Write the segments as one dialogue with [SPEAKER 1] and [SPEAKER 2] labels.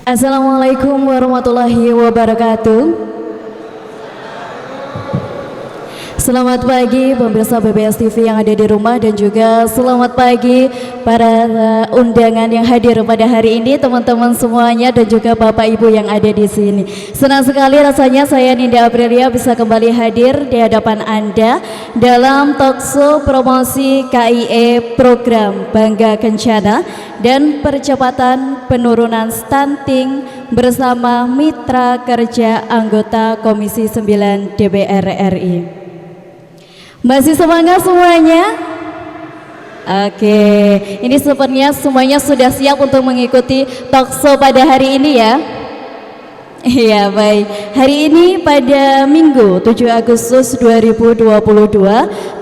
[SPEAKER 1] Assalamualaikum warahmatullahi wabarakatuh. Selamat pagi pemirsa BBS TV yang ada di rumah, dan juga selamat pagi para undangan yang hadir pada hari ini, teman-teman semuanya dan juga Bapak Ibu yang ada di sini. Senang sekali rasanya saya Ninda Aprilia bisa kembali hadir di hadapan Anda dalam talkshow promosi KIE program Bangga Kencana dan percepatan penurunan stunting bersama mitra kerja anggota Komisi 9 DPR RI. Masih semangat semuanya? Oke, ini sepertinya semuanya sudah siap untuk mengikuti talkshow pada hari ini ya. Iya, baik. Hari ini pada Minggu 7 Agustus 2022,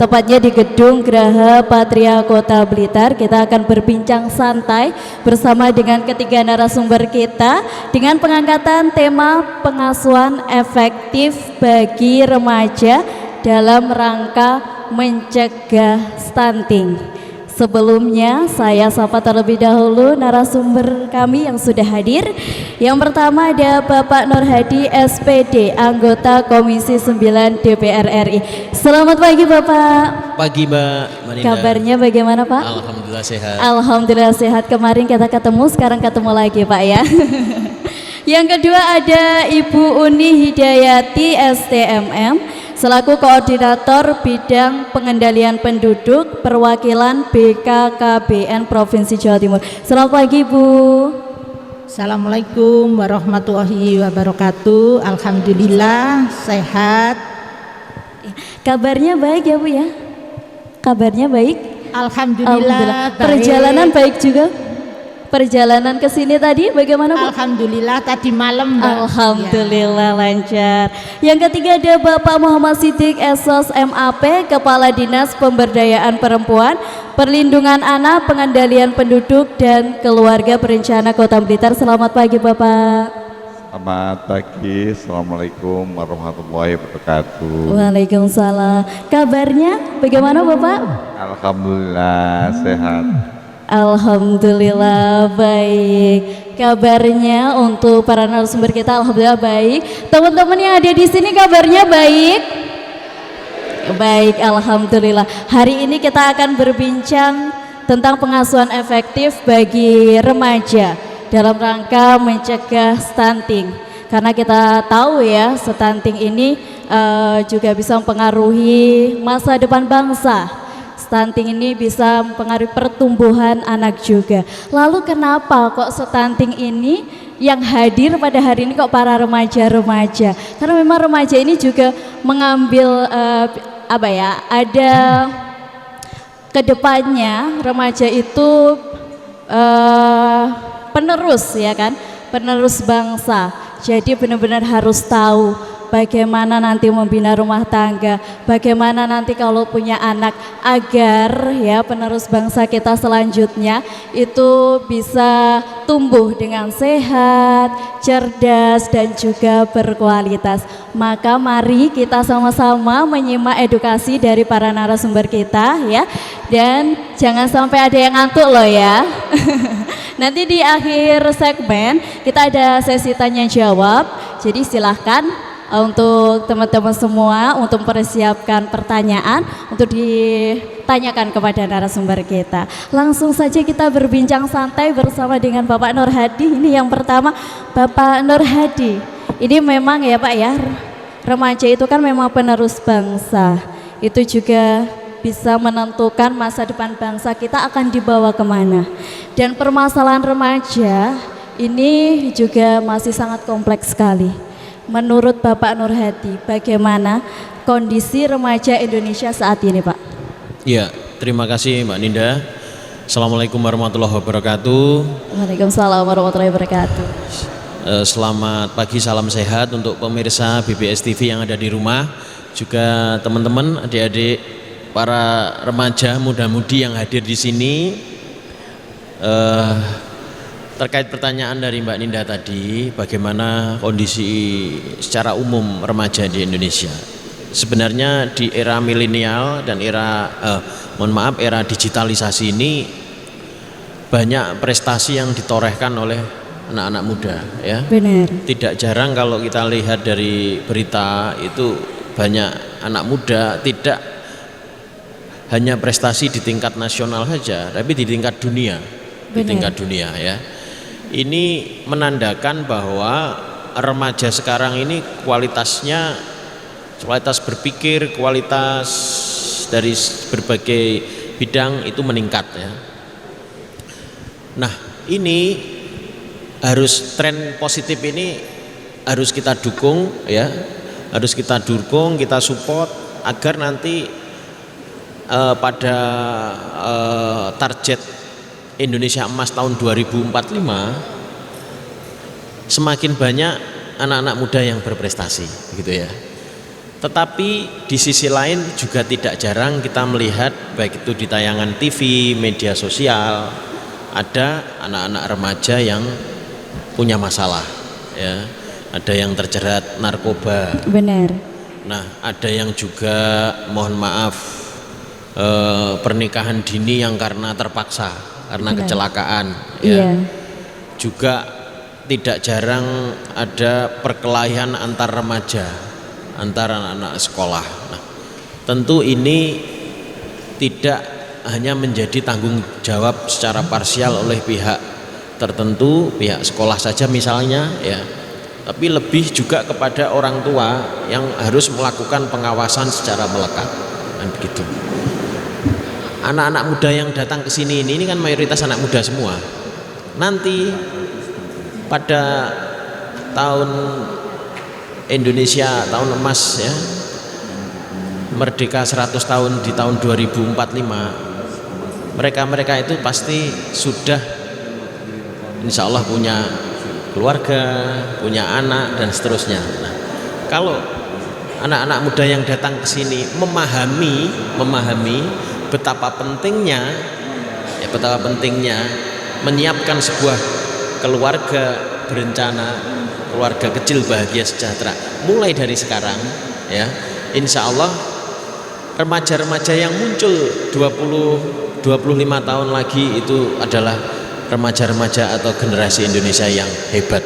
[SPEAKER 1] tepatnya di Gedung Graha Patria Kota Blitar, kita akan berbincang santai bersama dengan ketiga narasumber kita dengan pengangkatan tema pengasuhan efektif bagi remaja dalam rangka mencegah stunting. Sebelumnya saya sapa terlebih dahulu narasumber kami yang sudah hadir. Yang pertama ada Bapak Nur Hadi SPD, anggota Komisi 9 DPR RI. Selamat pagi Bapak.
[SPEAKER 2] Pagi Mbak Maninda.
[SPEAKER 1] Kabarnya bagaimana Pak?
[SPEAKER 2] Alhamdulillah sehat.
[SPEAKER 1] Alhamdulillah sehat. Kemarin kita ketemu, sekarang ketemu lagi Pak ya. Yang kedua ada Ibu Uni Hidayati STMM selaku Koordinator Bidang Pengendalian Penduduk Perwakilan BKKBN Provinsi Jawa Timur. Selamat pagi Bu.
[SPEAKER 3] Assalamualaikum warahmatullahi wabarakatuh. Alhamdulillah sehat.
[SPEAKER 1] Kabarnya baik ya Bu ya? Kabarnya baik?
[SPEAKER 3] Alhamdulillah baik.
[SPEAKER 1] Perjalanan baik juga? Perjalanan ke sini tadi bagaimana Bu?
[SPEAKER 3] Alhamdulillah tadi malam Mbak.
[SPEAKER 1] Alhamdulillah lancar. Yang ketiga ada Bapak Muhammad Siddiq Esos MAP, Kepala Dinas Pemberdayaan Perempuan, Perlindungan Anak, Pengendalian Penduduk dan Keluarga Berencana Kota Blitar. Selamat pagi Bapak.
[SPEAKER 4] Selamat pagi, Assalamualaikum warahmatullahi wabarakatuh.
[SPEAKER 1] Waalaikumsalam. Kabarnya bagaimana Bapak?
[SPEAKER 4] Alhamdulillah sehat.
[SPEAKER 1] Alhamdulillah baik. Kabarnya untuk para narasumber kita alhamdulillah baik. Teman-teman yang ada di sini kabarnya baik? Baik, alhamdulillah. Hari ini kita akan berbincang tentang pengasuhan efektif bagi remaja dalam rangka mencegah stunting. Karena kita tahu ya, stunting ini juga bisa mempengaruhi masa depan bangsa. Stunting ini bisa mempengaruhi pertumbuhan anak juga. Lalu kenapa kok stunting ini yang hadir pada hari ini kok para remaja-remaja? Karena memang remaja ini juga mengambil ada kedepannya remaja itu penerus ya kan, penerus bangsa. Jadi benar-benar harus tahu bagaimana nanti membina rumah tangga, bagaimana nanti kalau punya anak agar ya penerus bangsa kita selanjutnya itu bisa tumbuh dengan sehat, cerdas dan juga berkualitas. Maka mari kita sama-sama menyimak edukasi dari para narasumber kita ya. Dan jangan sampai ada yang ngantuk loh ya. Nanti di akhir segmen kita ada sesi tanya jawab. Jadi silahkan untuk teman-teman semua untuk mempersiapkan pertanyaan untuk ditanyakan kepada narasumber kita. Langsung saja kita berbincang santai bersama dengan Bapak Nur Hadi. Ini yang pertama, Bapak Nur Hadi. Ini memang ya Pak ya, remaja itu kan memang penerus bangsa. Itu juga bisa menentukan masa depan bangsa kita akan dibawa kemana. Dan permasalahan remaja ini juga masih sangat kompleks sekali. Menurut Bapak Nur Hadi, bagaimana kondisi remaja Indonesia saat ini Pak?
[SPEAKER 2] Iya, terima kasih Mbak Ninda. Assalamualaikum warahmatullahi wabarakatuh.
[SPEAKER 1] Waalaikumsalam warahmatullahi wabarakatuh.
[SPEAKER 2] Selamat pagi, salam sehat untuk pemirsa BBS TV yang ada di rumah. Juga teman-teman, adik-adik, para remaja, muda-mudi yang hadir di sini. Terkait pertanyaan dari Mbak Ninda tadi, bagaimana kondisi secara umum remaja di Indonesia? Sebenarnya di era milenial dan era digitalisasi ini banyak prestasi yang ditorehkan oleh anak-anak muda ya.
[SPEAKER 1] Benar.
[SPEAKER 2] Tidak jarang kalau kita lihat dari berita itu banyak anak muda tidak hanya prestasi di tingkat nasional saja, tapi di tingkat dunia, di
[SPEAKER 1] Benar.
[SPEAKER 2] tingkat dunia ya. Ini menandakan bahwa remaja sekarang ini kualitas berpikir, kualitas dari berbagai bidang itu meningkat ya. Nah, ini harus tren positif ini harus kita dukung ya, harus kita dukung, kita support agar nanti pada target Indonesia Emas tahun 2045 semakin banyak anak-anak muda yang berprestasi gitu ya. Tetapi di sisi lain juga tidak jarang kita melihat baik itu di tayangan TV, media sosial, ada anak-anak remaja yang punya masalah ya, ada yang terjerat narkoba.
[SPEAKER 1] Benar.
[SPEAKER 2] Nah, ada yang juga mohon maaf pernikahan dini yang karena terpaksa, karena
[SPEAKER 1] Benar.
[SPEAKER 2] kecelakaan ya.
[SPEAKER 1] Iya.
[SPEAKER 2] Juga tidak jarang ada perkelahian antar remaja, antar anak-anak sekolah. Nah, tentu ini tidak hanya menjadi tanggung jawab secara parsial oleh pihak tertentu, pihak sekolah saja misalnya ya, tapi lebih juga kepada orang tua yang harus melakukan pengawasan secara melekat kan begitu. Anak-anak muda yang datang ke sini ini kan mayoritas anak muda semua. Nanti pada tahun Indonesia tahun emas ya, merdeka 100 tahun di tahun 2045, mereka itu pasti sudah insya Allah punya keluarga, punya anak dan seterusnya. Nah, kalau anak-anak muda yang datang ke sini memahami betapa pentingnya menyiapkan sebuah keluarga berencana, keluarga kecil bahagia sejahtera mulai dari sekarang ya, insya Allah remaja-remaja yang muncul 20-25 tahun lagi itu adalah remaja-remaja atau generasi Indonesia yang hebat,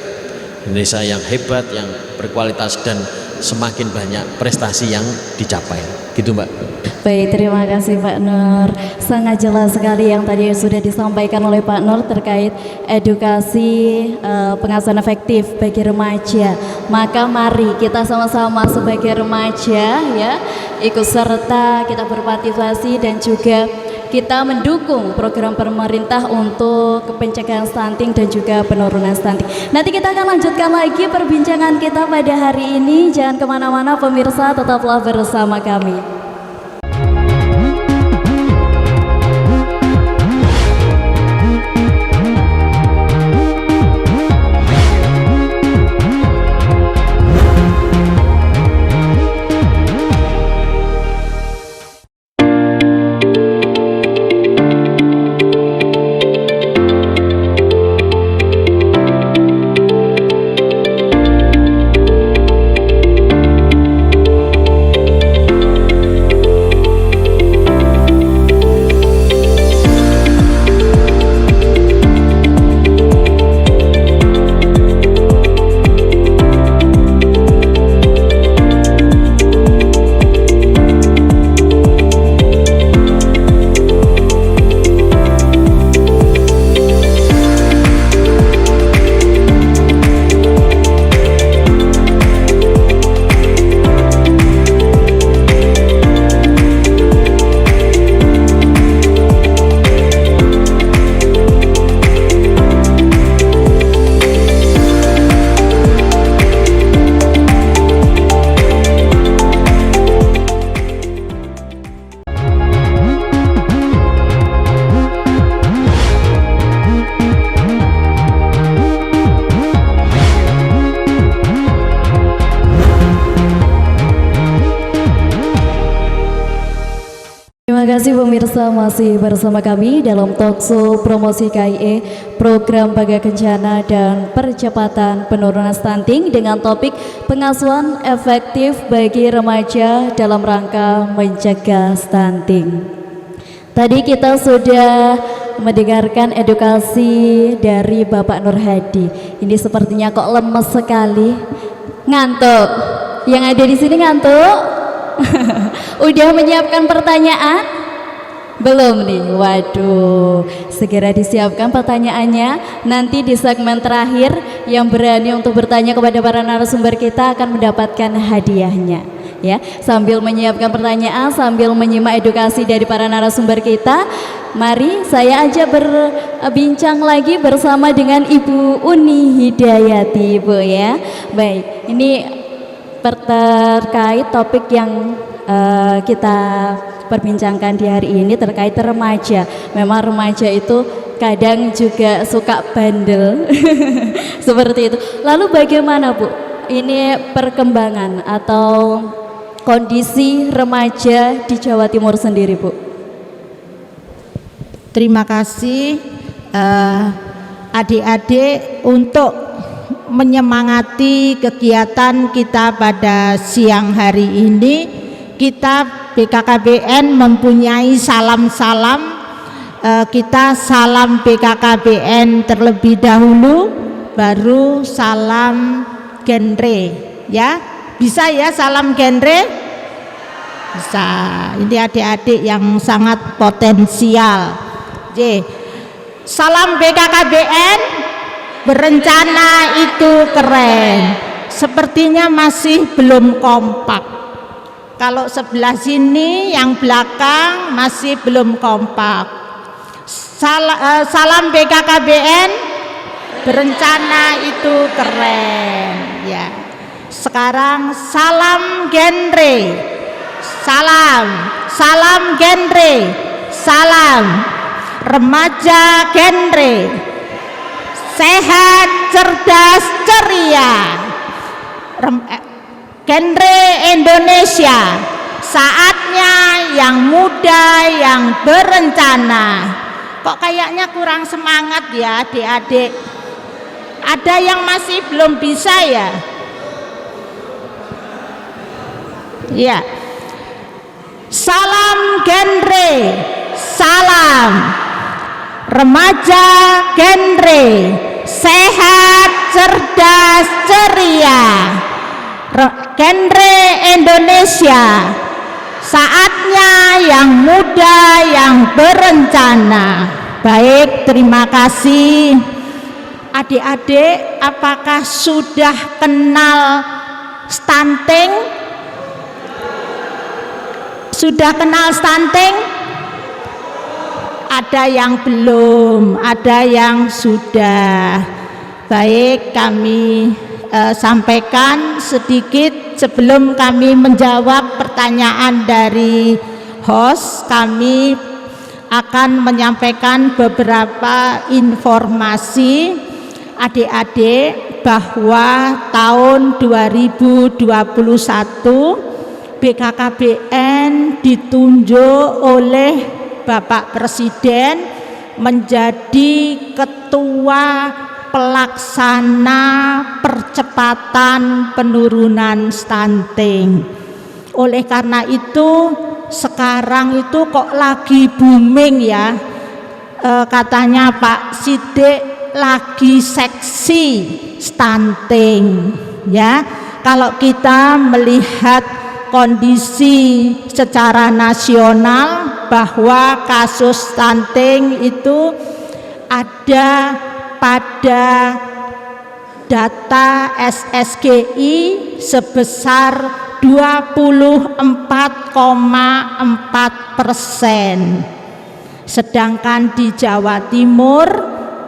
[SPEAKER 2] yang berkualitas dan semakin banyak prestasi yang dicapai gitu Mbak.
[SPEAKER 1] Baik, terima kasih Pak Nur. Sangat jelas sekali yang tadi sudah disampaikan oleh Pak Nur terkait edukasi pengasuhan efektif bagi remaja. Maka mari kita sama-sama sebagai remaja ya, ikut serta kita berpartisipasi dan juga kita mendukung program pemerintah untuk pencegahan stunting dan juga penurunan stunting. Nanti kita akan lanjutkan lagi perbincangan kita pada hari ini. Jangan kemana-mana pemirsa, tetaplah bersama kami. Terima kasih pemirsa, masih bersama kami dalam talkshow promosi KIE program Bangga Kencana dan percepatan penurunan stunting dengan topik pengasuhan efektif bagi remaja dalam rangka mencegah stunting. Tadi kita sudah mendengarkan edukasi dari Bapak Nur Hadi. Ini sepertinya kok lemes sekali. Ngantuk? Yang ada di sini ngantuk? Udah menyiapkan pertanyaan? Belum nih? Waduh, segera disiapkan pertanyaannya. Nanti di segmen terakhir yang berani untuk bertanya kepada para narasumber kita akan mendapatkan hadiahnya. Ya, sambil menyiapkan pertanyaan, sambil menyimak edukasi dari para narasumber kita, mari saya ajak berbincang lagi bersama dengan Ibu Uni Hidayati, Bu ya. Baik, ini terkait topik yang kita perbincangkan di hari ini terkait remaja. Memang remaja itu kadang juga suka bandel seperti itu. Lalu bagaimana, Bu, ini perkembangan atau kondisi remaja di Jawa Timur sendiri, Bu?
[SPEAKER 3] Terima kasih adik-adik untuk menyemangati kegiatan kita pada siang hari ini. Kita BKKBN mempunyai salam-salam. Kita salam BKKBN terlebih dahulu, baru salam genre, ya. Bisa ya salam genre? Bisa. Ini adik-adik yang sangat potensial. J. Salam BKKBN, berencana itu keren. Sepertinya masih belum kompak. Kalau sebelah sini yang belakang masih belum kompak. Salam BKKBN, berencana itu keren, ya. Sekarang salam genre. Salam genre. Salam remaja genre. Sehat, cerdas, ceria. Genre Indonesia. Saatnya yang muda yang berencana. Kok kayaknya kurang semangat ya adik-adik? Ada yang masih belum bisa ya? Ya. Salam genre. Salam remaja genre. Sehat, cerdas, ceria. Genre Indonesia. Saatnya yang muda yang berencana. Baik, terima kasih. Adik-adik, apakah sudah kenal stunting? Sudah kenal stunting? Ada yang belum, ada yang sudah. Baik, kami sampaikan sedikit sebelum kami menjawab pertanyaan dari host. Kami akan menyampaikan beberapa informasi adik-adik bahwa tahun 2021 BKKBN ditunjuk oleh Bapak Presiden menjadi ketua pelaksana percepatan penurunan stunting. Oleh karena itu sekarang itu kok lagi booming ya, katanya Pak Sidik lagi seksi stunting ya. Kalau kita melihat kondisi secara nasional bahwa kasus stunting itu ada pada data SSGI sebesar 24,4%, sedangkan di Jawa Timur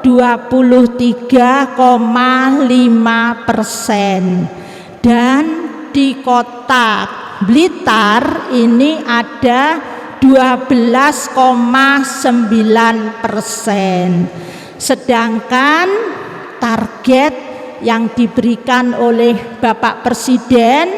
[SPEAKER 3] 23,5%, dan di Kota Blitar ini ada 12,9%. Sedangkan target yang diberikan oleh Bapak Presiden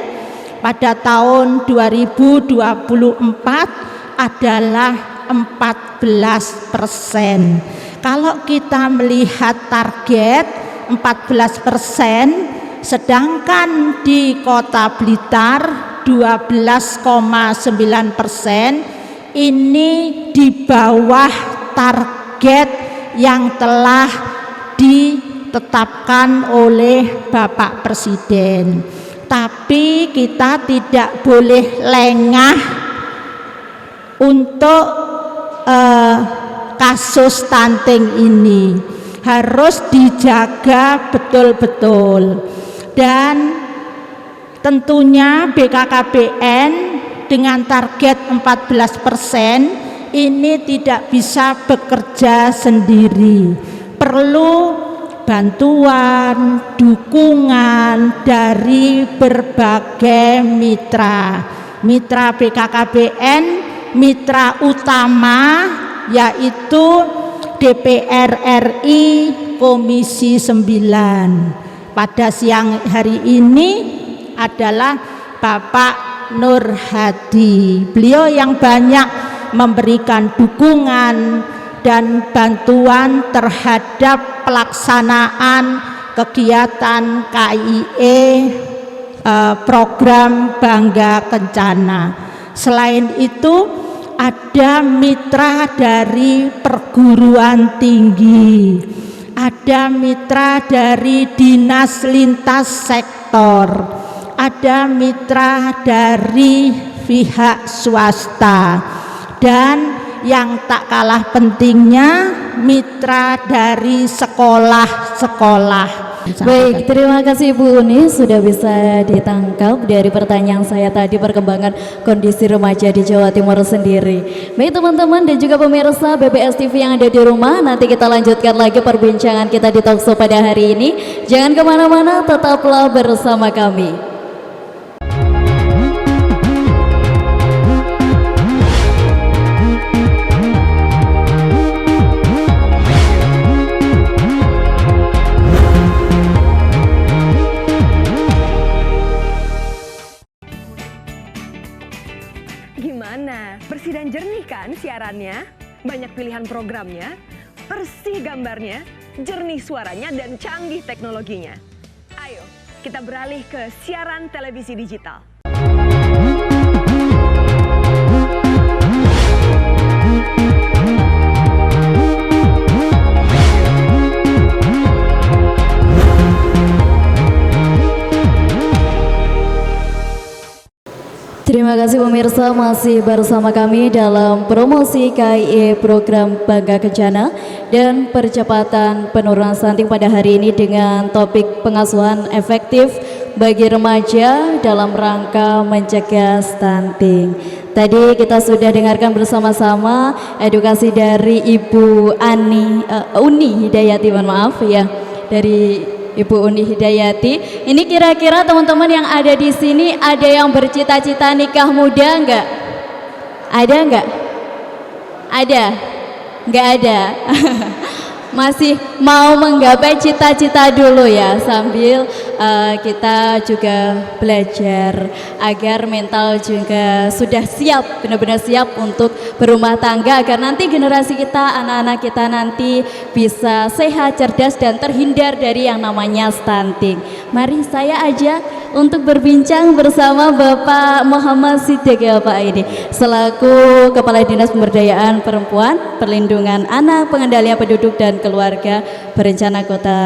[SPEAKER 3] pada tahun 2024 adalah 14%. Kalau kita melihat target 14%, sedangkan di Kota Blitar 12,9%, ini di bawah target target yang telah ditetapkan oleh Bapak Presiden. Tapi kita tidak boleh lengah untuk kasus stunting ini, harus dijaga betul-betul. Dan tentunya BKKBN dengan target 14% ini tidak bisa bekerja sendiri, perlu bantuan, dukungan dari berbagai mitra BKKBN. Mitra utama yaitu DPR RI Komisi 9. Pada siang hari ini adalah Bapak Nur Hadi. Beliau yang banyak memberikan dukungan dan bantuan terhadap pelaksanaan kegiatan KIE program Bangga Kencana. Selain itu ada mitra dari perguruan tinggi, ada mitra dari dinas lintas sektor, ada mitra dari pihak swasta, dan yang tak kalah pentingnya mitra dari sekolah-sekolah.
[SPEAKER 1] Baik, terima kasih Ibu Uni, sudah bisa ditangkap dari pertanyaan saya tadi perkembangan kondisi remaja di Jawa Timur sendiri. Baik teman-teman dan juga pemirsa BBS TV yang ada di rumah, nanti kita lanjutkan lagi perbincangan kita di Talkshow pada hari ini. Jangan kemana-mana, tetaplah bersama kami.
[SPEAKER 5] Gimana? Bersih dan jernih kan siarannya? Banyak pilihan programnya, bersih gambarnya, jernih suaranya, dan canggih teknologinya. Ayo, kita beralih ke siaran televisi digital.
[SPEAKER 1] Terima kasih pemirsa, masih bersama kami dalam promosi KIE program Bangga Kencana dan percepatan penurunan stunting pada hari ini dengan topik pengasuhan efektif bagi remaja dalam rangka mencegah stunting. Tadi kita sudah dengarkan bersama-sama edukasi dari Ibu Uni Hidayati, mohon maaf ya, dari Ibu Uni Hidayati. Ini kira-kira teman-teman yang ada di sini ada yang bercita-cita nikah muda enggak? Ada enggak? Ada? Enggak ada. Masih mau menggapai cita-cita dulu ya, sambil kita juga belajar agar mental juga sudah siap, benar-benar siap untuk berumah tangga, agar nanti generasi kita, anak-anak kita nanti bisa sehat, cerdas, dan terhindar dari yang namanya stunting. Mari saya ajak untuk berbincang bersama Bapak Muhammad Siddiq ya Pak ini, selaku Kepala Dinas Pemberdayaan Perempuan, Perlindungan Anak, Pengendalian Penduduk dan Keluarga Berencana Kota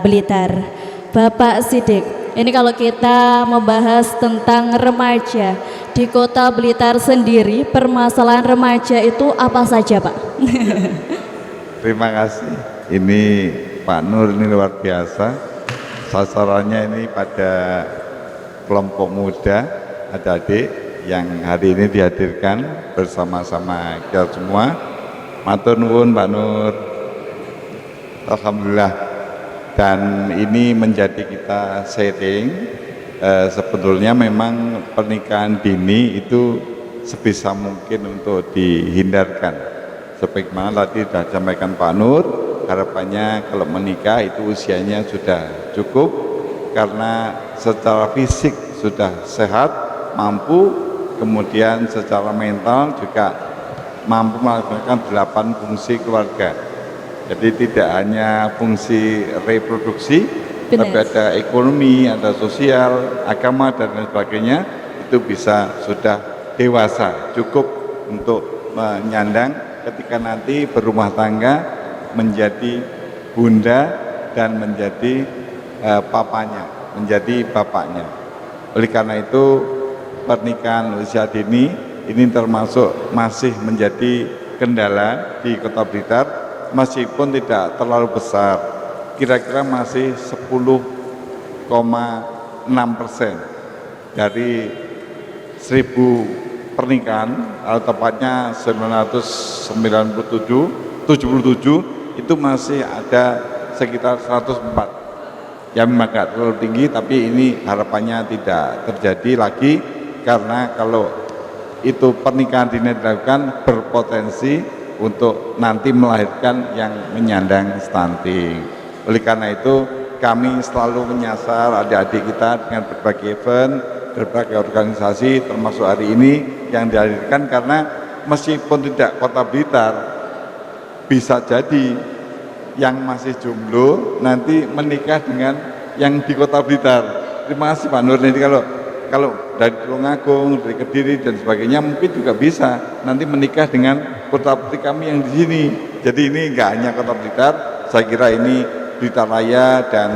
[SPEAKER 1] Blitar. Bapak Siddiq, ini kalau kita membahas tentang remaja di Kota Blitar sendiri, permasalahan remaja itu apa saja Pak?
[SPEAKER 4] Terima kasih. Ini Pak Nur ini luar biasa. Sasarannya ini pada kelompok muda, adik-adik yang hari ini dihadirkan bersama-sama kita semua. Matur nuwun Pak Nur. Alhamdulillah. Dan ini menjadi kita sharing, sebetulnya memang pernikahan dini itu sebisa mungkin untuk dihindarkan. Sebagaimana tadi sudah disampaikan Pak Nur, harapannya kalau menikah itu usianya sudah cukup, karena secara fisik sudah sehat, mampu, kemudian secara mental juga mampu melakukan 8 fungsi keluarga. Jadi tidak hanya fungsi reproduksi,
[SPEAKER 1] Benar.
[SPEAKER 4] tapi ada ekonomi, ada sosial, agama, dan lain sebagainya. Itu bisa sudah dewasa, cukup untuk menyandang ketika nanti berumah tangga menjadi bunda dan menjadi papanya, menjadi bapaknya. Oleh karena itu pernikahan usia dini ini termasuk masih menjadi kendala di Kota Blitar, meskipun tidak terlalu besar, kira-kira masih 10,6% dari 1000 pernikahan, atau tepatnya 977 itu masih ada sekitar 104. Ya memang tidak terlalu tinggi, tapi ini harapannya tidak terjadi lagi, karena kalau itu pernikahan dini dilakukan berpotensi untuk nanti melahirkan yang menyandang stunting. Oleh karena itu kami selalu menyasar adik-adik kita dengan berbagai event, berbagai organisasi, termasuk hari ini yang dihadirkan, karena meskipun tidak Kota Blitar, bisa jadi yang masih jomblo nanti menikah dengan yang di Kota Blitar. Terima kasih Pak Nur. Jadi kalau dari Tulungagung, dari Kediri dan sebagainya mungkin juga bisa nanti menikah dengan kota putri kami yang di sini. Jadi ini enggak hanya Kota Blitar, saya kira ini Blitar Raya dan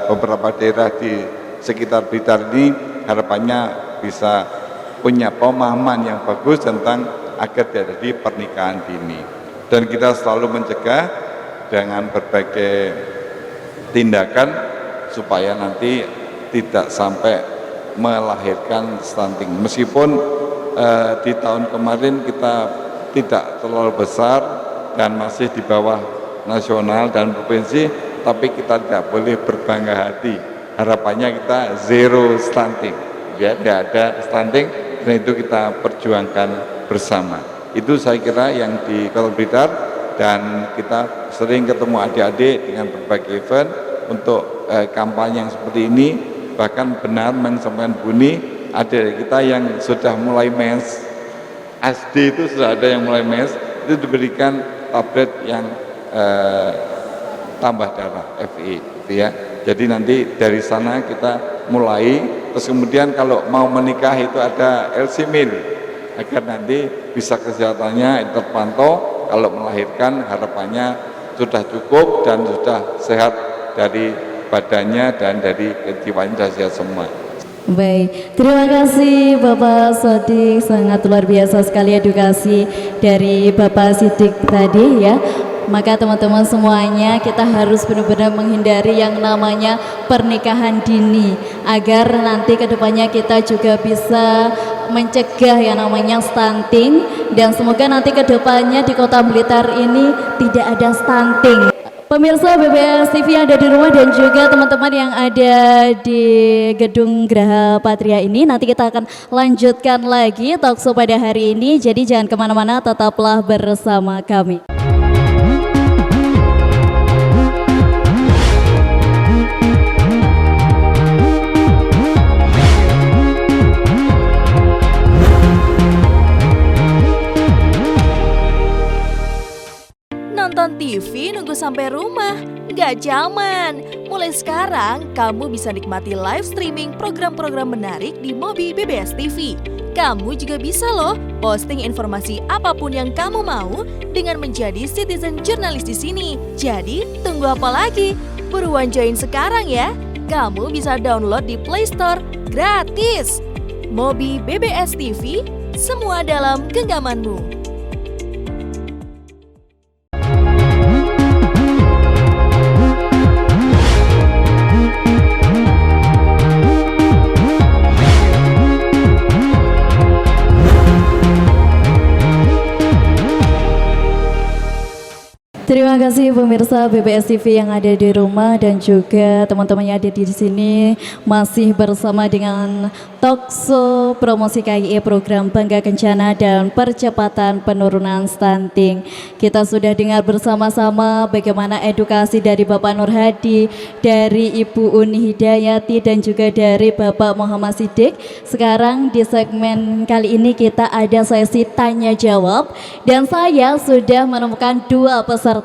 [SPEAKER 4] beberapa daerah di sekitar Blitar ini harapannya bisa punya pemahaman yang bagus tentang agar terjadi pernikahan dini. Dan kita selalu mencegah dengan berbagai tindakan supaya nanti tidak sampai melahirkan stunting. Meskipun di tahun kemarin kita tidak terlalu besar dan masih di bawah nasional dan provinsi, tapi kita tidak boleh berbangga hati. Harapannya kita zero stunting, ya, tidak ada stunting, dan itu kita perjuangkan bersama. Itu saya kira yang di Kota Blitar, dan kita sering ketemu adik-adik dengan berbagai event untuk kampanye yang seperti ini. Bahkan benar menyampaikan Buni, adik kita yang sudah mulai mens, SD itu sudah ada yang mulai mens, itu diberikan tablet yang tambah darah FI, gitu ya. Jadi nanti dari sana kita mulai, terus kemudian kalau mau menikah itu ada LC Mil, agar nanti bisa kesehatannya terpantau. Kalau melahirkan harapannya sudah cukup dan sudah sehat dari badannya dan dari jiwanya, sudah sehat semua.
[SPEAKER 1] Baik, terima kasih Bapak Sodik, sangat luar biasa sekali edukasi dari Bapak Sidik tadi ya. Maka teman-teman semuanya, kita harus benar-benar menghindari yang namanya pernikahan dini, agar nanti kedepannya kita juga bisa mencegah yang namanya stunting, dan semoga nanti kedepannya di Kota Blitar ini tidak ada stunting. Pemirsa BBS TV yang ada di rumah dan juga teman-teman yang ada di Gedung Graha Patria ini, nanti kita akan lanjutkan lagi talkshow pada hari ini, jadi jangan kemana-mana, tetaplah bersama kami.
[SPEAKER 6] Nonton TV nunggu sampai rumah? Nggak zaman. Mulai sekarang, kamu bisa nikmati live streaming program-program menarik di Mobi BBS TV. Kamu juga bisa loh posting informasi apapun yang kamu mau dengan menjadi citizen jurnalis di sini. Jadi, tunggu apa lagi? Buruan join sekarang ya. Kamu bisa download di Play Store gratis. Mobi BBS TV, semua dalam genggamanmu.
[SPEAKER 1] Terima kasih pemirsa BBS TV yang ada di rumah dan juga teman-teman yang ada di sini, masih bersama dengan talkshow promosi KIE program Bangga Kencana dan percepatan penurunan stunting. Kita sudah dengar bersama-sama bagaimana edukasi dari Bapak Nur Hadi, dari Ibu Uni Hidayati dan juga dari Bapak Muhammad Sidik. Sekarang di segmen kali ini kita ada sesi tanya jawab, dan saya sudah menemukan dua peserta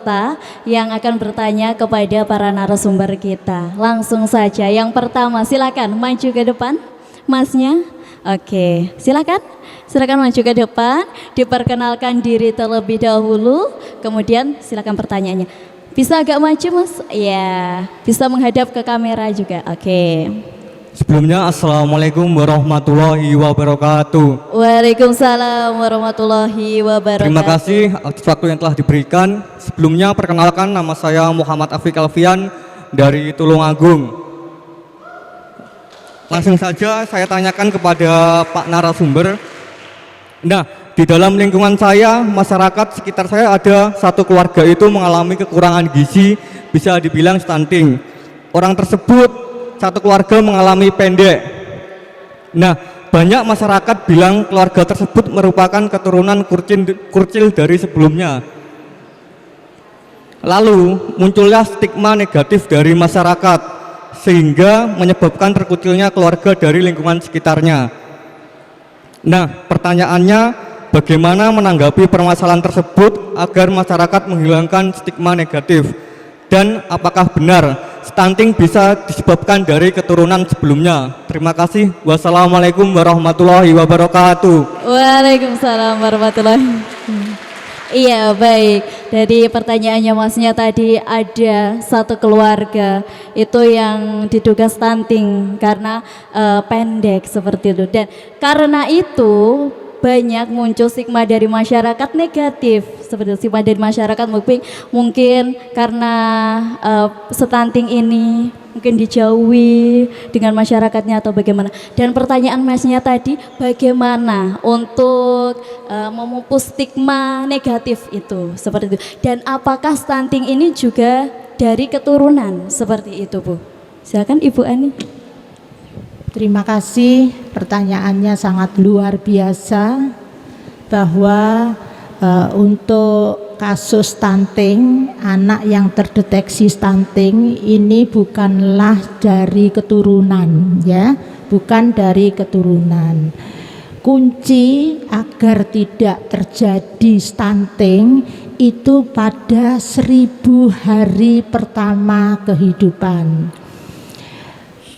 [SPEAKER 1] yang akan bertanya kepada para narasumber kita. Langsung saja, yang pertama silakan maju ke depan, Masnya. Oke, silakan maju ke depan, diperkenalkan diri terlebih dahulu, kemudian silakan pertanyaannya. Bisa agak maju Mas? Ya, bisa menghadap ke kamera juga. Oke.
[SPEAKER 7] Sebelumnya Assalamualaikum warahmatullahi wabarakatuh.
[SPEAKER 1] Waalaikumsalam warahmatullahi wabarakatuh.
[SPEAKER 7] Terima kasih atas waktu yang telah diberikan. Sebelumnya perkenalkan, nama saya Muhammad Afiq Alfian dari Tulungagung. Langsung saja saya tanyakan kepada Pak narasumber. Nah, di dalam lingkungan saya, masyarakat sekitar saya ada satu keluarga itu mengalami kekurangan gizi, bisa dibilang stunting. Orang tersebut, satu keluarga mengalami pendek. Nah, banyak masyarakat bilang keluarga tersebut merupakan keturunan kurcil dari sebelumnya. Lalu munculnya stigma negatif dari masyarakat, sehingga menyebabkan terkucilnya keluarga dari lingkungan sekitarnya. Nah, pertanyaannya, bagaimana menanggapi permasalahan tersebut agar masyarakat menghilangkan stigma negatif? Dan apakah benar stunting bisa disebabkan dari keturunan sebelumnya? Terima kasih. Wassalamualaikum warahmatullahi wabarakatuh.
[SPEAKER 1] Waalaikumsalam warahmatullahi wabarakatuh. Iya, baik. Dari pertanyaannya Masnya tadi, ada satu keluarga itu yang diduga stunting karena pendek seperti itu, dan karena itu banyak muncul stigma dari masyarakat negatif seperti itu. Stigma dari masyarakat mungkin karena stunting ini mungkin dijauhi dengan masyarakatnya atau bagaimana. Dan pertanyaan Masnya tadi, bagaimana untuk memupus stigma negatif itu seperti itu, dan apakah stunting ini juga dari keturunan seperti itu, Bu? Silakan Ibu Ani.
[SPEAKER 3] Terima kasih, pertanyaannya sangat luar biasa, bahwa untuk kasus stunting, anak yang terdeteksi stunting ini bukanlah dari keturunan, ya, bukan dari keturunan. Kunci agar tidak terjadi stunting itu pada 1000 hari pertama kehidupan.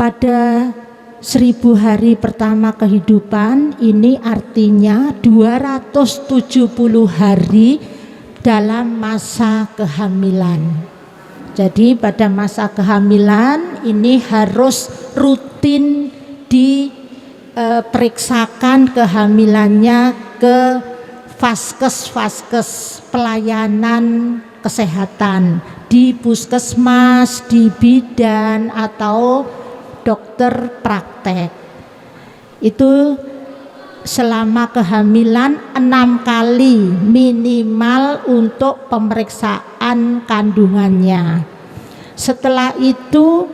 [SPEAKER 3] Pada 1000 hari pertama kehidupan ini artinya 270 hari dalam masa kehamilan. Jadi pada masa kehamilan ini harus rutin diperiksakan kehamilannya ke vaskes pelayanan kesehatan, di puskesmas, di bidan atau dokter praktek. Itu selama kehamilan 6 kali minimal untuk pemeriksaan kandungannya. Setelah itu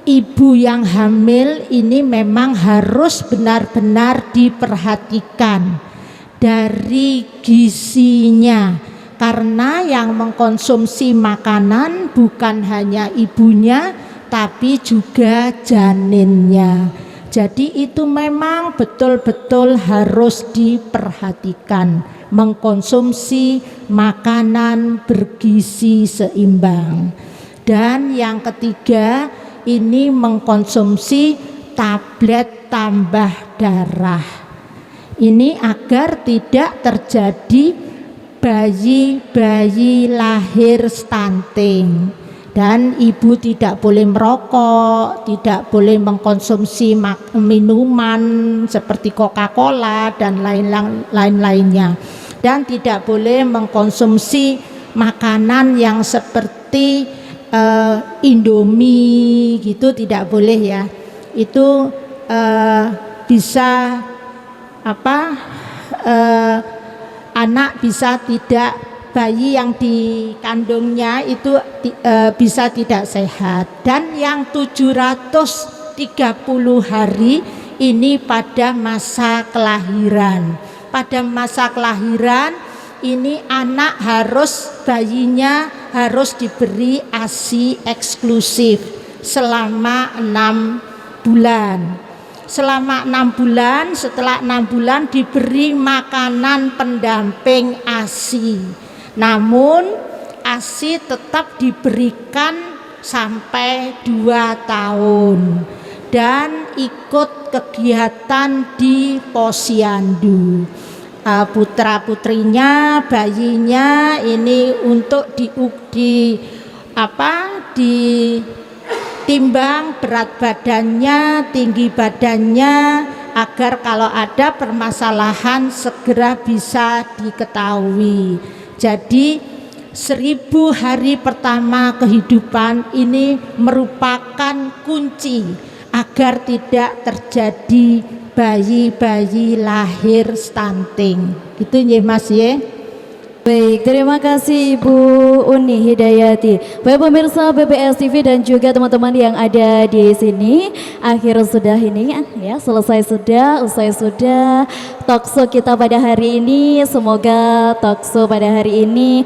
[SPEAKER 3] ibu yang hamil ini memang harus benar-benar diperhatikan dari gizinya, karena yang mengkonsumsi makanan bukan hanya ibunya tapi juga janinnya. Jadi itu memang betul-betul harus diperhatikan, mengkonsumsi makanan bergizi seimbang. Dan yang ketiga, ini mengkonsumsi tablet tambah darah. Ini agar tidak terjadi bayi lahir stunting. Dan ibu tidak boleh merokok, tidak boleh mengkonsumsi minuman seperti Coca-Cola dan lain-lainnya. Dan tidak boleh mengkonsumsi makanan yang seperti Indomie gitu, tidak boleh ya. Itu bisa anak bisa tidak, bayi yang dikandungnya itu bisa tidak sehat. Dan yang 730 hari ini pada masa kelahiran. Pada masa kelahiran ini anak bayinya harus diberi ASI eksklusif selama 6 bulan. Selama 6 bulan, setelah 6 bulan diberi makanan pendamping ASI. Namun ASI tetap diberikan sampai 2 tahun. Dan ikut kegiatan di Posyandu. Putra-putrinya, bayinya ini untuk ditimbang berat badannya, tinggi badannya, agar kalau ada permasalahan segera bisa diketahui. Jadi 1000 hari pertama kehidupan ini merupakan kunci agar tidak terjadi bayi-bayi lahir stunting. Gitu ya Mas ya.
[SPEAKER 1] Baik, terima kasih Ibu Uni Hidayati. Baik pemirsa BBS TV dan juga teman-teman yang ada di sini, akhir sudah ini ya, selesai sudah, usai sudah talkshow kita pada hari ini. Semoga talkshow pada hari ini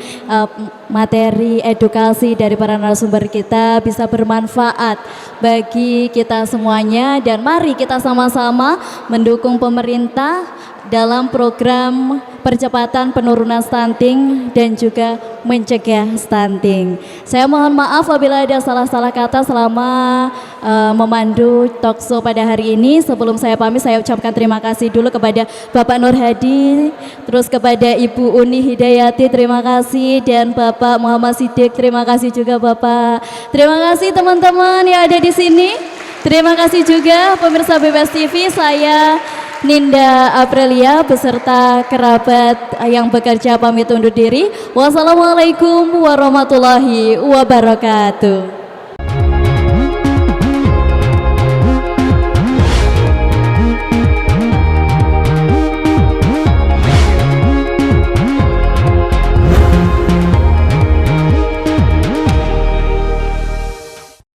[SPEAKER 1] materi edukasi dari para narasumber kita bisa bermanfaat bagi kita semuanya, dan mari kita sama-sama mendukung pemerintah dalam program percepatan penurunan stunting dan juga mencegah stunting. Saya mohon maaf apabila ada salah-salah kata selama memandu talkshow pada hari ini. Sebelum saya pamit, saya ucapkan terima kasih dulu kepada Bapak Nur Hadi, terus kepada Ibu Uni Hidayati, terima kasih, dan Bapak Muhammad Siddiq, terima kasih juga Bapak. Terima kasih teman-teman yang ada di sini. Terima kasih juga pemirsa BBS TV. Saya Ninda Aprilia beserta kerabat yang bekerja pamit undur diri. Wassalamualaikum warahmatullahi wabarakatuh.